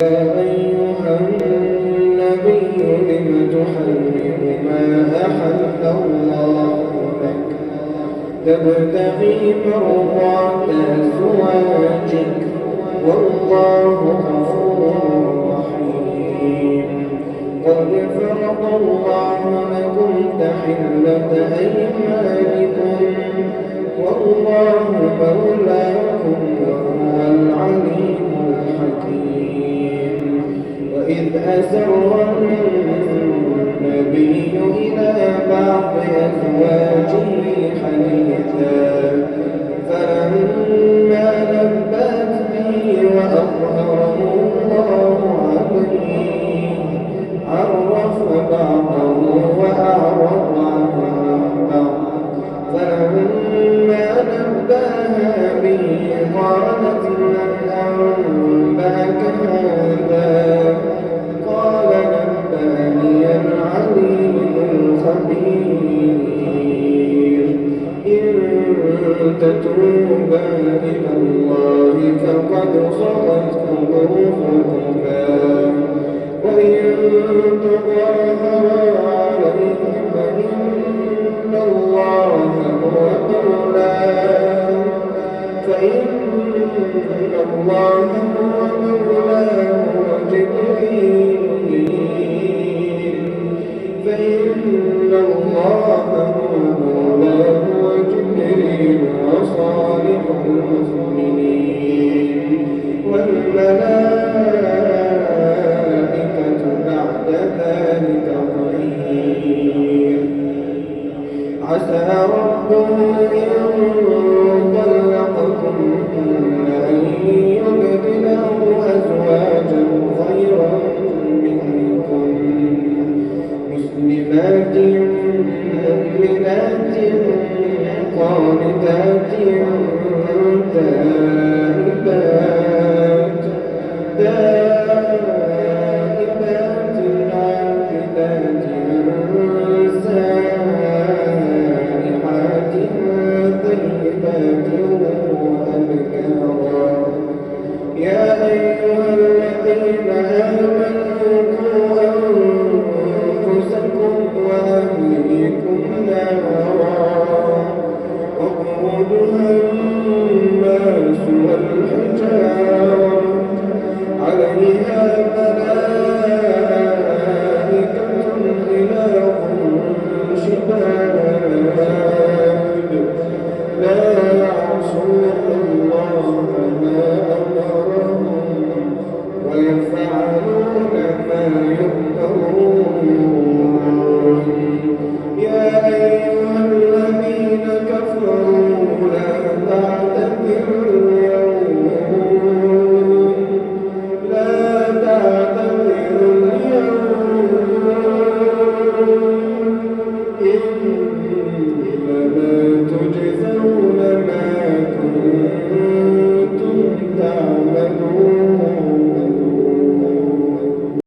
يا أيها النبي لم تحرم ما أحل الله لك تبتغي مرضات أزواجك والله غفور رحيم. قد فرض الله لكم تحلة أيمانكم والله مولاكم وهو العليم الحكيم. وإذ أسر النبي إلى بعض أزواجه حديثا فلما نبأت به وأظهره الله عليه عرف بعضه وأعرض عن بعض فلما نبأها به قالت من أنبأك هذا قال نبأني العليم الخبير. إن تتوبا إلى الله فقد صغت قلوبكما وإن تظاهرا عليه فإن الله هو مولاه وجبريل وصالح المؤمنين والملائكة بعد ذلك ظهير. عسى ربه إن طلقكن أن يبدله أزواجا خيرا منكن مسلمات مؤمنات قانتات تائبات